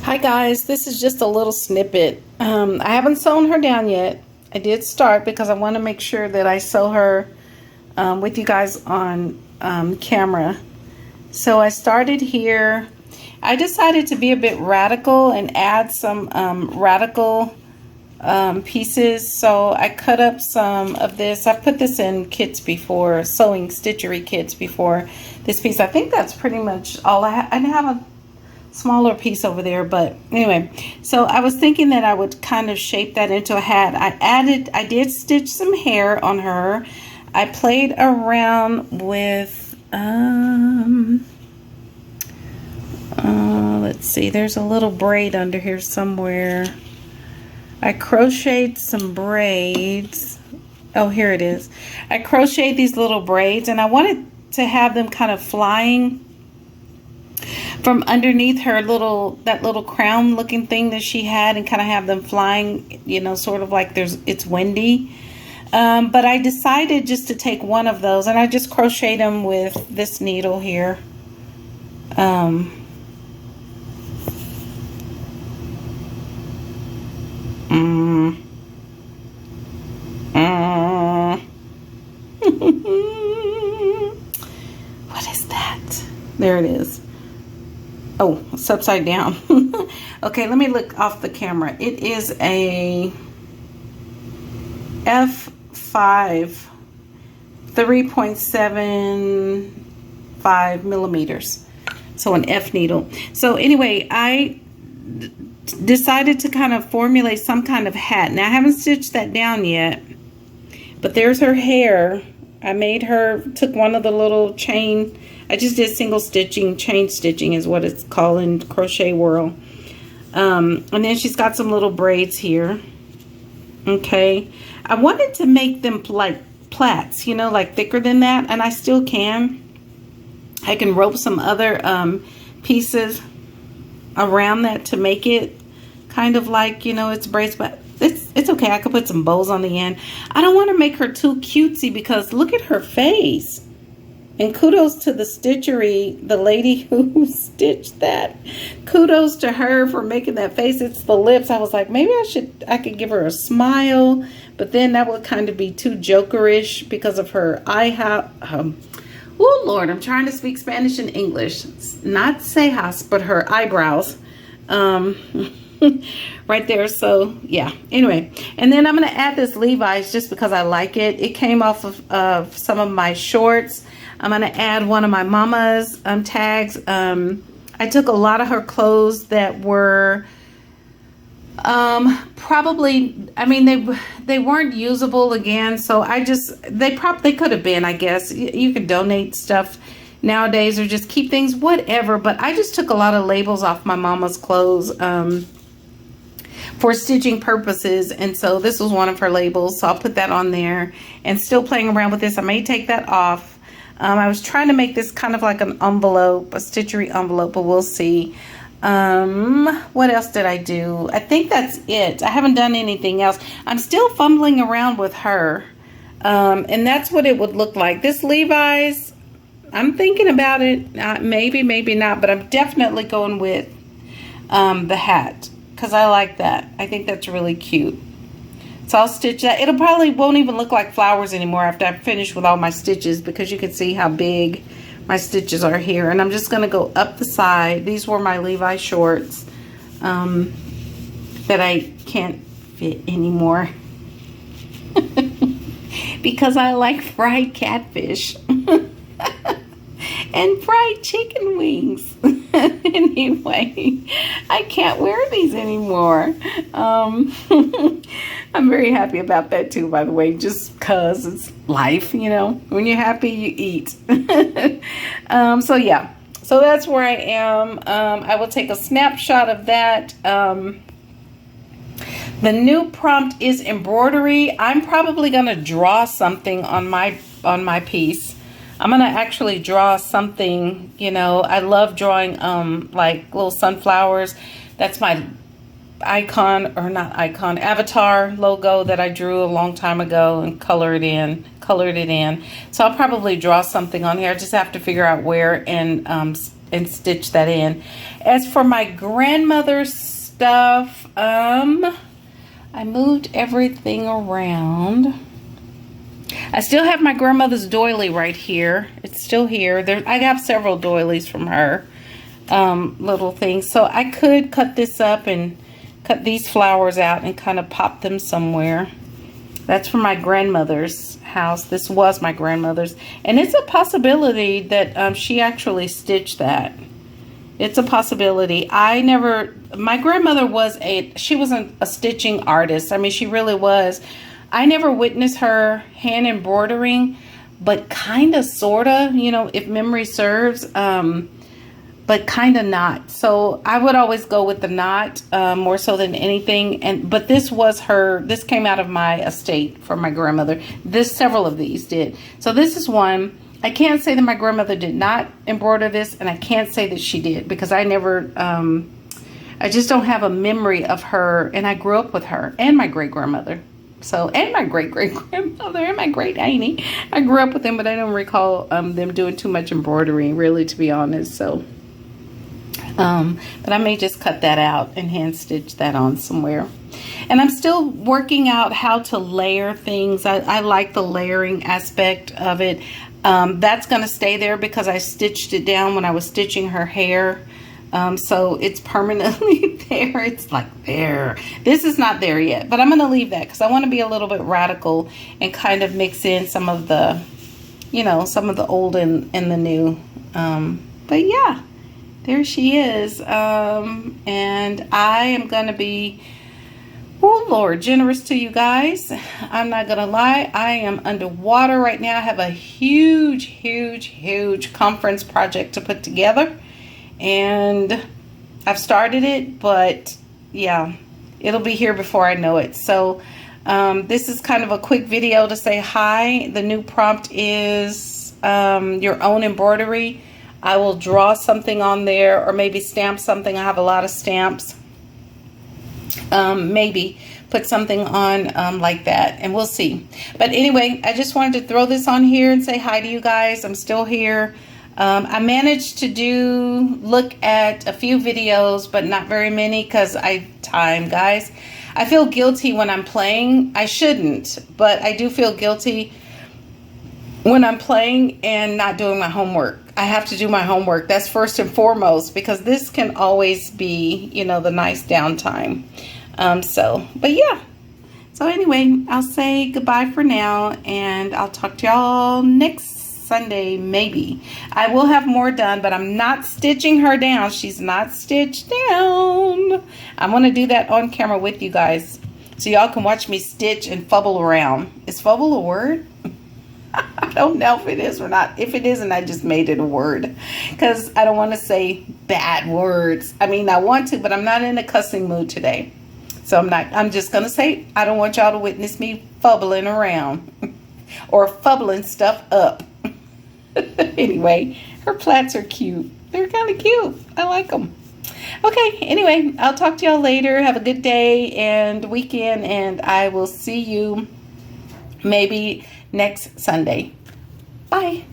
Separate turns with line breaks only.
Hi guys, this is just a little snippet. I haven't sewn her down yet. I did start because I want to make sure that I sew her with you guys on camera. So I started here. I decided to be a bit radical and add some radical pieces. So I cut up some of this. I've put this in kits before, sewing stitchery kits before this piece. I think that's pretty much all I have. I have a smaller piece over there, but anyway, so I was thinking that I would kind of shape that into a hat. I did stitch some hair on her. I played around with let's see, there's a little braid under here somewhere. I crocheted some braids. Oh, here it is. I crocheted these little braids, and I wanted to have them kind of flying from underneath her that little crown looking thing that she had, and kind of have them flying, you know, sort of like it's windy. But I decided just to take one of those, and I just crocheted them with this needle here. What is that? There it is. Oh, it's upside down. Okay, let me look off the camera. It is a F5 3.75 millimeters. So an F needle. So anyway, I decided to kind of formulate some kind of hat. Now I haven't stitched that down yet, but there's her hair. I made her, took one of the little chain, I just did single stitching, chain stitching is what it's called in Crochet World. And then she's got some little braids here. Okay. I wanted to make them like plaits, you know, like thicker than that, and I still can. I can rope some other pieces around that to make it kind of like, you know, it's braids, but it's okay. I could put some bows on the end. I don't want to make her too cutesy because look at her face. And kudos to the stitchery, the lady who stitched that. Kudos to her for making that face. It's the lips. I was like, maybe I could give her a smile, but then that would kind of be too jokerish because of her eye. Oh Lord, I'm trying to speak Spanish and English. It's not cejas, but her eyebrows. Right there. So yeah, anyway, and then I'm going to add this Levi's just because I like it. It came off of some of my shorts. I'm going to add one of my mama's tags. I took a lot of her clothes that were probably, I mean, they weren't usable again, so they could have been, I guess. You could donate stuff nowadays or just keep things, whatever, but I just took a lot of labels off my mama's clothes for stitching purposes, and so this was one of her labels, so I'll put that on there. And still playing around with this, I may take that off. I was trying to make this kind of like an envelope, a stitchery envelope, but we'll see. What else did I do? I think that's it. I haven't done anything else. I'm still fumbling around with her, and that's what it would look like. This Levi's, I'm thinking about it. Maybe, maybe not, but I'm definitely going with the hat because I like that. I think that's really cute. So I'll stitch that. It'll probably won't even look like flowers anymore after I'm finished with all my stitches, because you can see how big my stitches are here. And I'm just going to go up the side. These were my Levi shorts that I can't fit anymore because I like fried catfish and fried chicken wings. Anyway, I can't wear these anymore. I'm very happy about that too, by the way, just because it's life, you know. When you're happy, you eat. So yeah, so that's where I am. I will take a snapshot of that. The new prompt is embroidery. I'm probably going to draw something on my piece. I'm going to actually draw something, you know. I love drawing like little sunflowers. That's my icon, or not icon, avatar logo that I drew a long time ago and colored it in. So I'll probably draw something on here. I just have to figure out where and and stitch that in. As for my grandmother's stuff, I moved everything around. I still have my grandmother's doily right here. It's still here. I got several doilies from her, little things. So I could cut this up and cut these flowers out and kind of pop them somewhere. That's from my grandmother's house. This was my grandmother's. And it's a possibility that she actually stitched that. It's a possibility. My grandmother she wasn't a stitching artist. I mean, she really was. I never witnessed her hand embroidering, but kind of, sort of, you know, if memory serves, but kind of not. So I would always go with the knot more so than anything. But this came out of my estate from my grandmother. Several of these did. So this is one. I can't say that my grandmother did not embroider this, and I can't say that she did, because I never, I just don't have a memory of her, and I grew up with her and my great-grandmother. So, and my great-great-grandmother and my great-auntie. I grew up with them, but I don't recall them doing too much embroidery, really, to be honest. So, but I may just cut that out and hand stitch that on somewhere. And I'm still working out how to layer things. I like the layering aspect of it. That's going to stay there because I stitched it down when I was stitching her hair. So it's permanently there. It's like there. This is not there yet, but I'm going to leave that because I want to be a little bit radical and kind of mix in some of the, you know, some of the old and the new. But yeah, there she is. And I am going to be, oh Lord, generous to you guys. I'm not going to lie. I am underwater right now. I have a huge, huge, huge conference project to put together. And I've started it, but yeah, it'll be here before I know it. So this is kind of a quick video to say hi. The new prompt is your own embroidery. I will draw something on there or maybe stamp something. I have a lot of stamps. Maybe put something on like that, and we'll see. But anyway, I just wanted to throw this on here and say hi to you guys. I'm still here. I managed to look at a few videos, but not very many because time, guys. I feel guilty when I'm playing. I shouldn't, but I do feel guilty when I'm playing and not doing my homework. I have to do my homework. That's first and foremost, because this can always be, you know, the nice downtime. But yeah. So anyway, I'll say goodbye for now, and I'll talk to y'all next Sunday, maybe. I will have more done, but I'm not stitching her down. She's not stitched down. I'm going to do that on camera with you guys so y'all can watch me stitch and fubble around. Is fubble a word? I don't know if it is or not. If it isn't, I just made it a word because I don't want to say bad words. I mean, I want to, but I'm not in a cussing mood today. So I'm just going to say, I don't want y'all to witness me fubbling around or fubbling stuff up. Anyway, her plats are cute. They're kind of cute. I like them. Okay, anyway, I'll talk to y'all later. Have a good day and weekend, and I will see you maybe next Sunday. Bye.